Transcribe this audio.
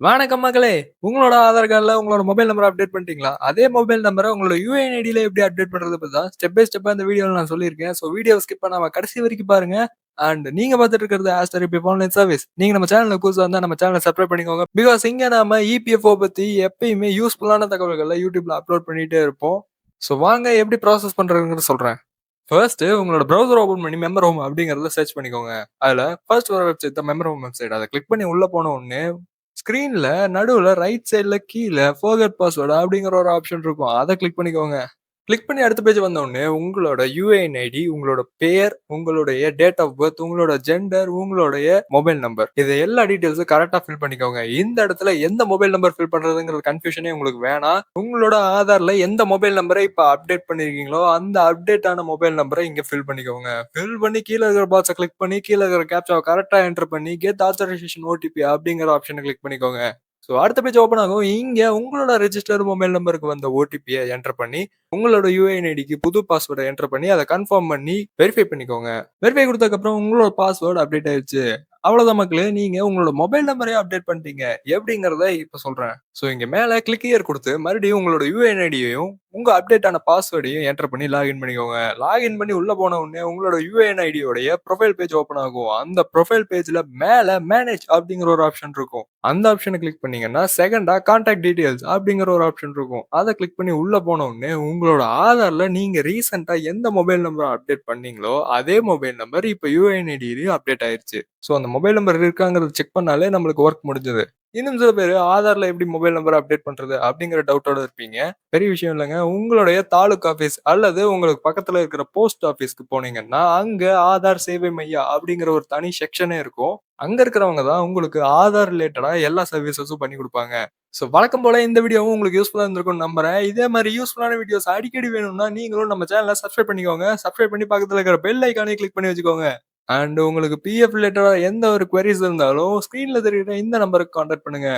வணக்கம் மக்களே! உங்களோட ஆதார் கார்ட்ல உங்களோட மொபைல் நம்பர அப்டேட் பண்ணிட்டீங்களா? அதே மொபைல் நம்பர உங்களோட யுஐஎன்ஐடில எப்படி அப்டேட் பண்றத பத்தி தான் ஸ்டெப் பை ஸ்டெப்பா இந்த வீடியோல நான் சொல்லியிருக்கேன். ஸோ வீடியோவ ஸ்கிப் பண்ணாம கடைசி வரைக்கும் பாருங்க. அண்ட் நீங்க பார்த்துட்டு இருக்கிறது ஆஸ்டர் இப்போ ஆன்லைன் சர்வீஸ். நீங்க நம்ம சேனலுக்கு புதுசா இருந்தா நம்ம சேனல சப்ஸ்கிரைப் பண்ணிக்கோங்க. பிகாஸ் இங்க நாம இபிஎஃப்ஓ பத்தி எப்பயுமே யூஸ்ஃபுல்லான தகவல்கள YouTubeல அப்லோட் பண்ணிட்டே இருப்போம். ஸோ வாங்க எப்படி ப்ராசஸ் பண்றதுங்கிறத சொல்றேன். ஃபர்ஸ்ட்டு உங்களோட ப்ரௌசர் ஓப்பன் பண்ணி மெம்பர் ஹோம் அப்படிங்கிறத சர்ச் பண்ணிக்கோங்க. அதுல ஃபர்ஸ்ட் வர வெப்சைட் தான் மெம்பர் ஹோம் வெப்சைட். அத கிளிக் பண்ணி உள்ள போன உடனே ஸ்க்ரீன்ல நடுவுல ரைட் சைடுல கீழ ஃபர்காட் பாஸ்வேர்ட் அப்படிங்கிற ஒரு ஆப்ஷன் இருக்கும். அத கிளிக் பண்ணிக்கோங்க. கிளிக் பண்ணி அடுத்த பேஜ் வந்தவுடனே, உங்களோட யுஏஎன் ஐடி, உங்களோட பெயர், உங்களுடைய டேட் ஆஃப் பர்த், உங்களோட ஜெண்டர், உங்களுடைய மொபைல் நம்பர். இது எல்லா டீட்டெயில்ஸும் கரெக்ட்டா ஃபில் பண்ணிக்கோங்க. இந்த இடத்துல எந்த மொபைல் நம்பர் ஃபில் பண்றதுங்கிற கன்ஃப்யூஷனே உங்களுக்கு வேணாம். உங்களோட ஆதார்ல எந்த மொபைல் நம்பர இப்ப அப்டேட் பண்ணியிருக்கீங்களோ, அந்த அப்டேட் ஆன மொபைல் நம்பர இங்க ஃபில் பண்ணிக்கோங்க. ஃபில் பண்ணி கீழ இருக்கிற பாக்ஸ கிளிக் பண்ணி, கீழ இருக்கிற கேப்சாவ கரெக்ட்டா என்டர் பண்ணி, கெட் ஆத்தரைசேஷன் ஓடிபி அப்படிங்கிற ஆப்ஷன கிளிக் பண்ணிக்கோங்க. ஸோ அடுத்த பேஜ் ஓப்பன் ஆகும். இங்க உங்களோட ரெஜிஸ்டர்ட் மொபைல் நம்பருக்கு வந்த ஓடிபிய என்டர் பண்ணி உங்களோட யுஏஎன் ஐடிக்கு புது பாஸ்வேர்ட என்டர் பண்ணி அத கன்ஃபார்ம் பண்ணி வெரிஃபை பண்ணிக்கோங்க. வெரிஃபை குடுத்ததுக்கப்புறம் உங்களோட பாஸ்வேர்ட் அப்டேட் ஆயிருச்சு. அவ்வளோதான் மக்களே. நீங்க உங்களோட மொபைல் நம்பரையும் அப்டேட் பண்ணிட்டீங்க. எப்படிங்கிறத இப்ப சொல்றேன். ஸோ இங்க மேல கிளிக் ஹியர் குடுத்து மறுபடியும் உங்களோட யுஏஎன் ஐடியையும் உங்க அப்டேட் ஆன பாஸ்வேர்டையும் என்டர் பண்ணி லாகின் பண்ணிக்கோங்க. லாகின் பண்ணி உள்ள போன உடனே உங்களோட யுஏஎன் ஐடியோடைய ப்ரொஃபைல் பேஜ் ஓப்பன் ஆகும். அந்த ப்ரொஃபைல் பேஜ்ல மேல மேனேஜ் அப்படிங்கிற ஒரு ஆப்ஷன் இருக்கும். அந்த ஆப்ஷன கிளிக் பண்ணீங்கன்னா, செகண்டா கான்டாக்ட் டீட்டெயில்ஸ் அப்படிங்கிற ஒரு ஆப்ஷன் இருக்கும். அத கிளிக் பண்ணி உள்ள போன உடனே உங்களோட ஆதார்ல நீங்க ரீசென்ட்டா எந்த மொபைல் நம்பர அப்டேட் பண்ணீங்களோ, அதே மொபைல் நம்பர் இப்ப யுஏஎன் ஐடிலயும் அப்டேட் ஆயிருச்சு. ஸோ அந்த மொபைல் நம்பர் இருக்காங்கிறத செக் பண்ணாலே நம்மளுக்கு ஒர்க் முடிஞ்சது. இன்னும் சில பேரு ஆதார்ல எப்படி மொபைல் நம்பர் அப்டேட் பண்றது அப்படிங்கிற டவுட்டோட இருப்பீங்க. பெரிய விஷயம் இல்லங்க. உங்களுடைய தாலுகா ஆஃபீஸ் அல்லது உங்களுக்கு பக்கத்துல இருக்கிற போஸ்ட் ஆஃபீஸ்க்கு போனீங்கன்னா, அங்க ஆதார் சேவை மையா அப்படிங்கிற ஒரு தனி செக்ஷனே இருக்கும். அங்க இருக்கிறவங்க தான் உங்களுக்கு ஆதார் ரிலேட்டடா எல்லா சர்வீசஸும் பண்ணி குடுப்பாங்க. ஸோ வழக்கம் போல இந்த வீடியோவும் உங்களுக்கு யூஸ்ஃபுல்லா இருந்திருக்கும்னு நம்புறேன். இதே மாரி யூஸ்ஃபுல்லான வீடியோஸ் அடிக்கடி வேணும்னா, நீங்களும் நம்ம சேனல சப்ஸ்கிரைப் பண்ணிக்கோங்க. சப்ஸ்கிரைப் பண்ணி பக்கத்துல இருக்கிற பெல் ஐகானையும் கிளிக் பண்ணி வச்சுக்கோங்க. அண்ட் உங்களுக்கு பிஎஃப் ரிலேட்டடா எந்த ஒரு குவெரீஸ் இருந்தாலும், ஸ்க்ரீன்ல தெரியிற இந்த நம்பருக்கு கான்டாக்ட் பண்ணுங்க.